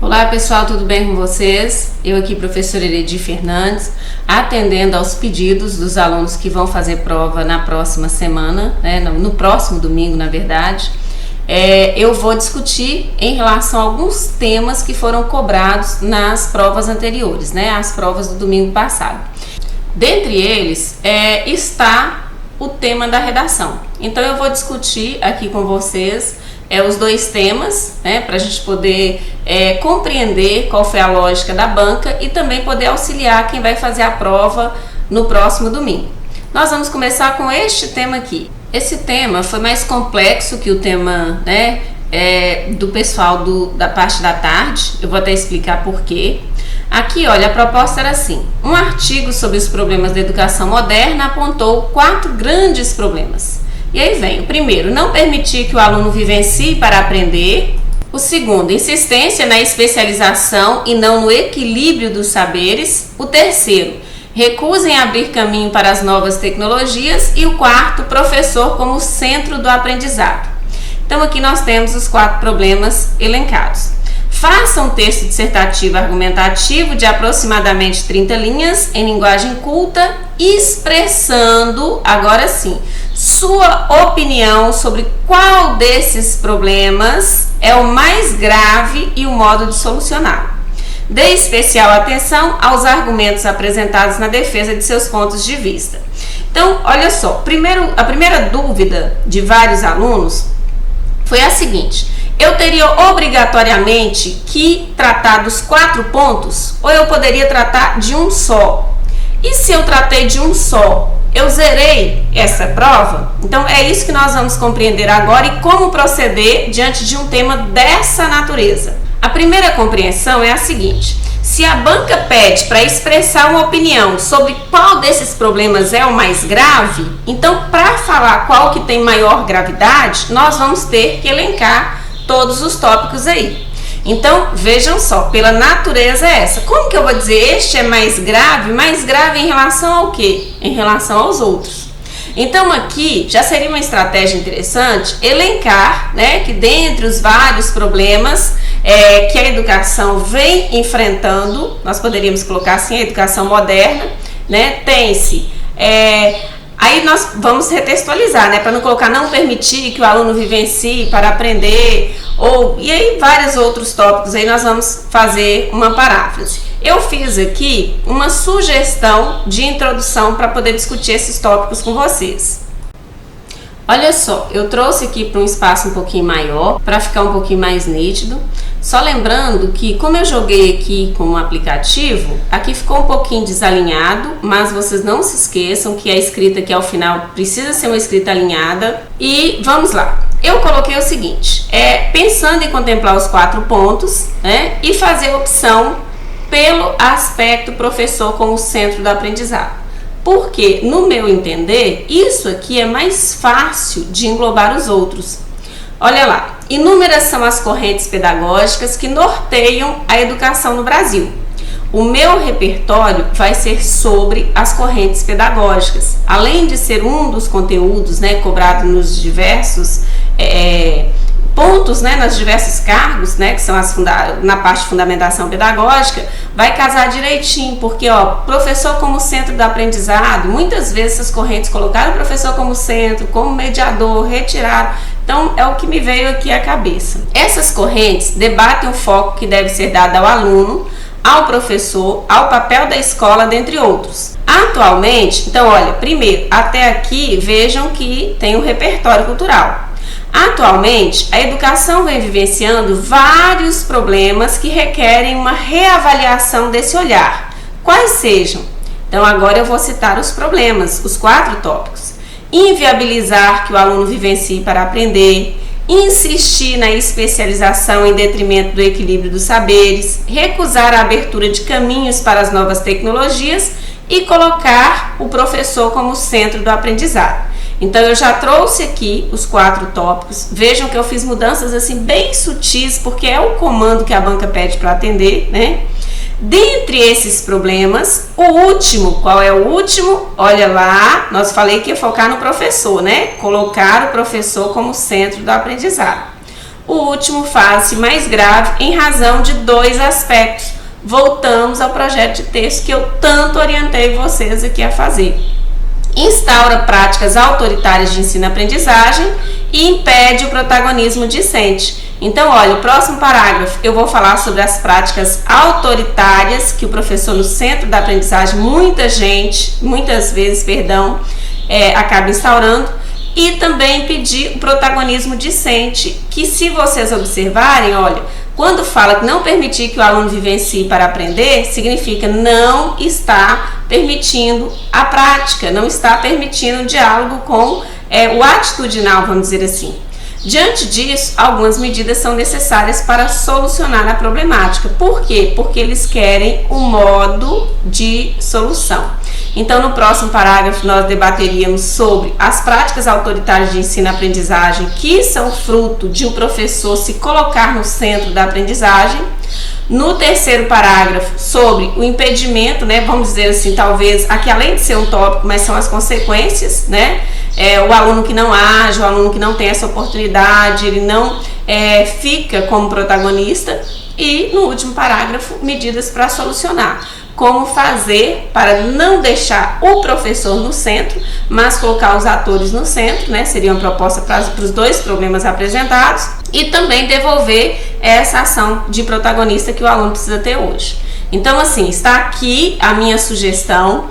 Olá pessoal, tudo bem com vocês? Eu aqui, professora Heredi Fernandes, atendendo aos pedidos dos alunos que vão fazer prova na próxima semana, no próximo domingo, na verdade. Eu vou discutir em relação a alguns temas que foram cobrados nas provas anteriores, as provas do domingo passado. Dentre eles está o tema da redação. Então eu vou discutir aqui com vocês os dois temas, para a gente poder compreender qual foi a lógica da banca e também poder auxiliar quem vai fazer a prova no próximo domingo. Nós vamos começar com este tema aqui. Esse tema foi mais complexo que o tema do pessoal da parte da tarde. Eu vou até explicar por quê. Aqui, olha, a proposta era assim: um artigo sobre os problemas da educação moderna apontou 4 grandes problemas. E aí vem o primeiro, não permitir que o aluno vivencie para aprender. O segundo, insistência na especialização e não no equilíbrio dos saberes. O terceiro, recusa em abrir caminho para as novas tecnologias. E o quarto, professor como centro do aprendizado. Então aqui nós temos os 4 problemas elencados. Faça um texto dissertativo argumentativo de aproximadamente 30 linhas em linguagem culta, expressando, agora sim, sua opinião sobre qual desses problemas é o mais grave e o modo de solucioná-lo. Dê especial atenção aos argumentos apresentados na defesa de seus pontos de vista. Então, olha só, a primeira dúvida de vários alunos foi a seguinte: eu teria obrigatoriamente que tratar dos 4 pontos ou eu poderia tratar de um só? E se eu tratei de um só, eu zerei essa prova? Então é isso que nós vamos compreender agora e como proceder diante de um tema dessa natureza. A primeira compreensão é a seguinte: se a banca pede para expressar uma opinião sobre qual desses problemas é o mais grave, então para falar qual que tem maior gravidade, nós vamos ter que elencar todos os tópicos aí. Então, vejam só, pela natureza é essa. Como que eu vou dizer este é mais grave? Mais grave em relação ao quê? Em relação aos outros. Então, aqui já seria uma estratégia interessante elencar, que dentre os vários problemas que a educação vem enfrentando, nós poderíamos colocar assim, a educação moderna, tem-se... Aí nós vamos retextualizar, para não colocar não permitir que o aluno vivencie para aprender, e aí vários outros tópicos, aí nós vamos fazer uma paráfrase. Eu fiz aqui uma sugestão de introdução para poder discutir esses tópicos com vocês. Olha só, eu trouxe aqui para um espaço um pouquinho maior, para ficar um pouquinho mais nítido. Só lembrando que, como eu joguei aqui com um aplicativo, aqui ficou um pouquinho desalinhado, mas vocês não se esqueçam que a escrita aqui ao final precisa ser uma escrita alinhada. E vamos lá. Eu coloquei o seguinte, pensando em contemplar os 4 pontos, e fazer opção pelo aspecto professor como centro do aprendizado. Porque, no meu entender, isso aqui é mais fácil de englobar os outros. Olha lá, inúmeras são as correntes pedagógicas que norteiam a educação no Brasil. O meu repertório vai ser sobre as correntes pedagógicas. Além de ser um dos conteúdos cobrado nos diversos pontos, nos diversos cargos, que são na parte de fundamentação pedagógica, vai casar direitinho, porque professor como centro do aprendizado, muitas vezes essas correntes colocaram o professor como centro, como mediador, retirado. Então é o que me veio aqui à cabeça. Essas correntes debatem o foco que deve ser dado ao aluno, ao professor, ao papel da escola, dentre outros. Atualmente, então olha, primeiro, até aqui vejam que tem o repertório cultural. Atualmente, a educação vem vivenciando vários problemas que requerem uma reavaliação desse olhar. Quais sejam? Então, agora eu vou citar os problemas, os 4 tópicos. Inviabilizar que o aluno vivencie para aprender, insistir na especialização em detrimento do equilíbrio dos saberes, recusar a abertura de caminhos para as novas tecnologias e colocar o professor como centro do aprendizado. Então eu já trouxe aqui os 4 tópicos. Vejam que eu fiz mudanças assim bem sutis, porque é o comando que a banca pede para atender, Dentre esses problemas, o último, qual é o último? Olha lá, nós falei que ia focar no professor, Colocar o professor como centro do aprendizado. O último faz-se mais grave em razão de 2 aspectos. Voltamos ao projeto de texto que eu tanto orientei vocês aqui a fazer. Instaura práticas autoritárias de ensino-aprendizagem e impede o protagonismo discente. Então, olha, o próximo parágrafo eu vou falar sobre as práticas autoritárias que o professor no centro da aprendizagem, muitas vezes, acaba instaurando, e também impedir o protagonismo discente, que se vocês observarem, olha, quando fala que não permitir que o aluno vivencie para aprender, significa não está permitindo a prática, não está permitindo o diálogo com o atitudinal, vamos dizer assim. Diante disso, algumas medidas são necessárias para solucionar a problemática. Por quê? Porque eles querem um modo de solução. Então, no próximo parágrafo, nós debateríamos sobre as práticas autoritárias de ensino-aprendizagem que são fruto de um professor se colocar no centro da aprendizagem. No terceiro parágrafo, sobre o impedimento, vamos dizer assim, talvez, aqui além de ser um tópico, mas são as consequências, o aluno que não age, o aluno que não tem essa oportunidade, ele não fica como protagonista. E no último parágrafo, medidas para solucionar. Como fazer para não deixar o professor no centro, mas colocar os atores no centro, seria uma proposta para os 2 problemas apresentados, e também devolver essa ação de protagonista que o aluno precisa ter hoje. Então, assim, está aqui a minha sugestão.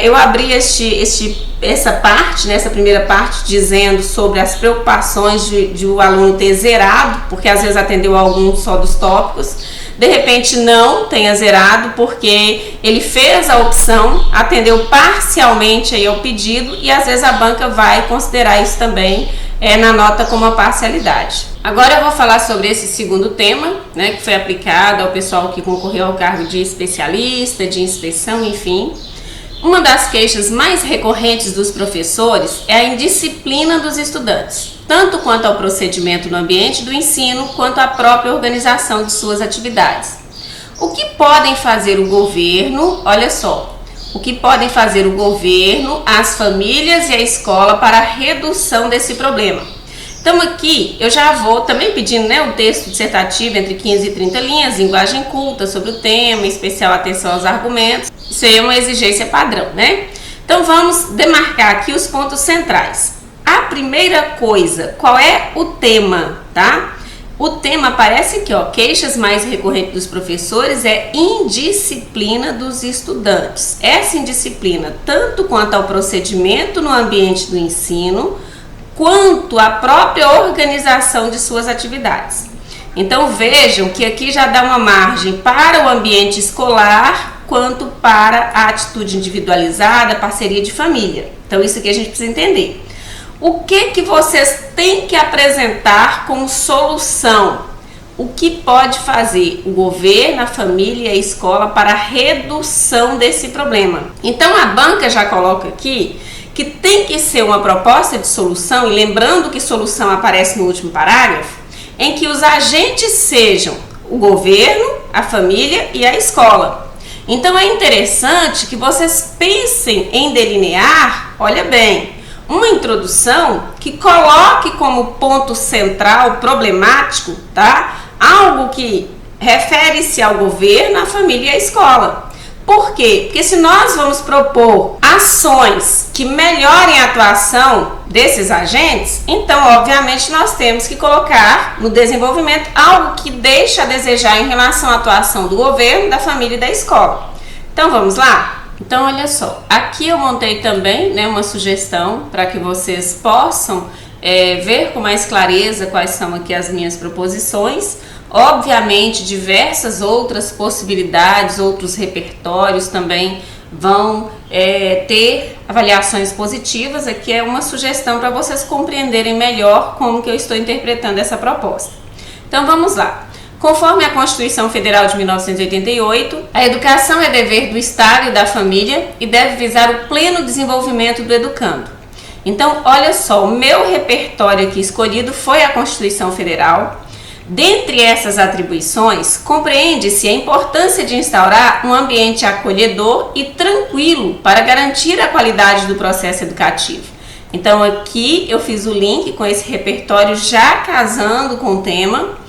Eu abri essa parte, essa primeira parte, dizendo sobre as preocupações de o aluno ter zerado, porque às vezes atendeu a algum só dos tópicos. De repente não tenha zerado porque ele fez a opção, atendeu parcialmente aí ao pedido, e às vezes a banca vai considerar isso também na nota como uma parcialidade. Agora eu vou falar sobre esse segundo tema, que foi aplicado ao pessoal que concorreu ao cargo de especialista, de inspeção, enfim. Uma das queixas mais recorrentes dos professores é a indisciplina dos estudantes, tanto quanto ao procedimento no ambiente do ensino, quanto à própria organização de suas atividades. O que podem fazer o governo, olha só, o que podem fazer o governo, as famílias e a escola para a redução desse problema? Então aqui eu já vou também pedindo um texto dissertativo entre 15 e 30 linhas, linguagem culta sobre o tema, especial atenção aos argumentos. Isso aí é uma exigência padrão, Então vamos demarcar aqui os pontos centrais. A primeira coisa, qual é o tema, tá? O tema aparece aqui, queixas mais recorrentes dos professores é indisciplina dos estudantes. Essa indisciplina, tanto quanto ao procedimento no ambiente do ensino, quanto à própria organização de suas atividades. Então vejam que aqui já dá uma margem para o ambiente escolar, quanto para a atitude individualizada, parceria de família. Então isso aqui a gente precisa entender. O que vocês têm que apresentar como solução? O que pode fazer o governo, a família e a escola para a redução desse problema? Então a banca já coloca aqui que tem que ser uma proposta de solução, e lembrando que solução aparece no último parágrafo, em que os agentes sejam o governo, a família e a escola. Então é interessante que vocês pensem em delinear, olha bem, uma introdução que coloque como ponto central problemático, tá? Algo que refere-se ao governo, à família e à escola. Por quê? Porque se nós vamos propor ações que melhorem a atuação desses agentes, então obviamente nós temos que colocar no desenvolvimento algo que deixa a desejar em relação à atuação do governo, da família e da escola. Então vamos lá? Então olha só, aqui eu montei também uma sugestão para que vocês possam ver com mais clareza quais são aqui as minhas proposições. Obviamente, diversas outras possibilidades, outros repertórios também vão ter avaliações positivas. Aqui é uma sugestão para vocês compreenderem melhor como que eu estou interpretando essa proposta. Então vamos lá. Conforme a Constituição Federal de 1988, a educação é dever do Estado e da família e deve visar o pleno desenvolvimento do educando. Então, olha só, o meu repertório aqui escolhido foi a Constituição Federal. Dentre essas atribuições, compreende-se a importância de instaurar um ambiente acolhedor e tranquilo para garantir a qualidade do processo educativo. Então aqui eu fiz o link com esse repertório já casando com o tema.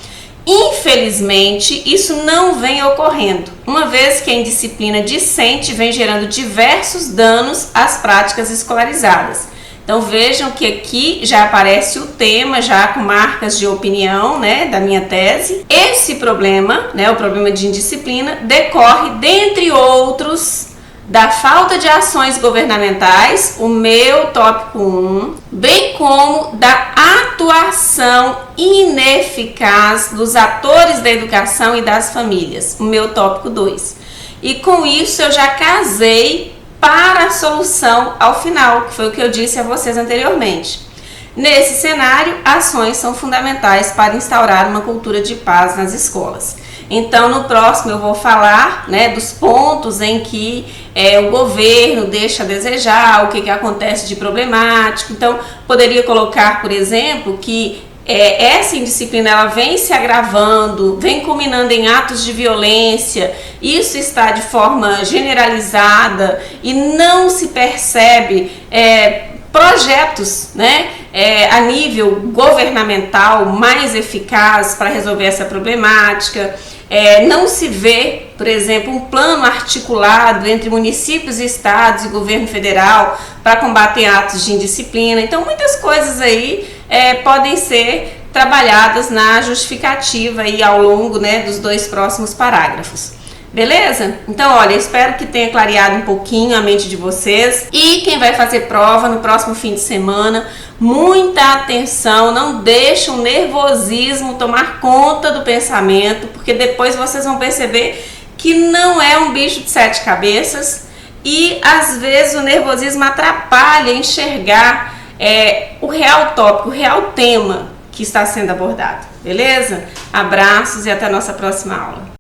Infelizmente, isso não vem ocorrendo, uma vez que a indisciplina discente vem gerando diversos danos às práticas escolarizadas. Então vejam que aqui já aparece o tema, já com marcas de opinião, né, da minha tese. Esse problema, né, o problema de indisciplina, decorre, dentre outros, da falta de ações governamentais, o meu tópico 1, bem como da atuação ineficaz dos atores da educação e das famílias, o meu tópico 2. E com isso eu já casei para a solução ao final, que foi o que eu disse a vocês anteriormente. Nesse cenário, ações são fundamentais para instaurar uma cultura de paz nas escolas. Então, no próximo eu vou falar, né, dos pontos em que o governo deixa a desejar, o que acontece de problemático. Então, poderia colocar, por exemplo, que essa indisciplina ela vem se agravando, vem culminando em atos de violência, isso está de forma generalizada e não se percebe projetos, né, a nível governamental mais eficaz para resolver essa problemática. Não se vê, por exemplo, um plano articulado entre municípios, estados e governo federal para combater atos de indisciplina. Então, muitas coisas aí podem ser trabalhadas na justificativa e ao longo, né, dos 2 próximos parágrafos. Beleza? Então, olha, espero que tenha clareado um pouquinho a mente de vocês. E quem vai fazer prova no próximo fim de semana, muita atenção, não deixe o nervosismo tomar conta do pensamento, porque depois vocês vão perceber que não é um bicho de 7 cabeças e às vezes o nervosismo atrapalha enxergar o real tópico, o real tema que está sendo abordado. Beleza? Abraços e até a nossa próxima aula.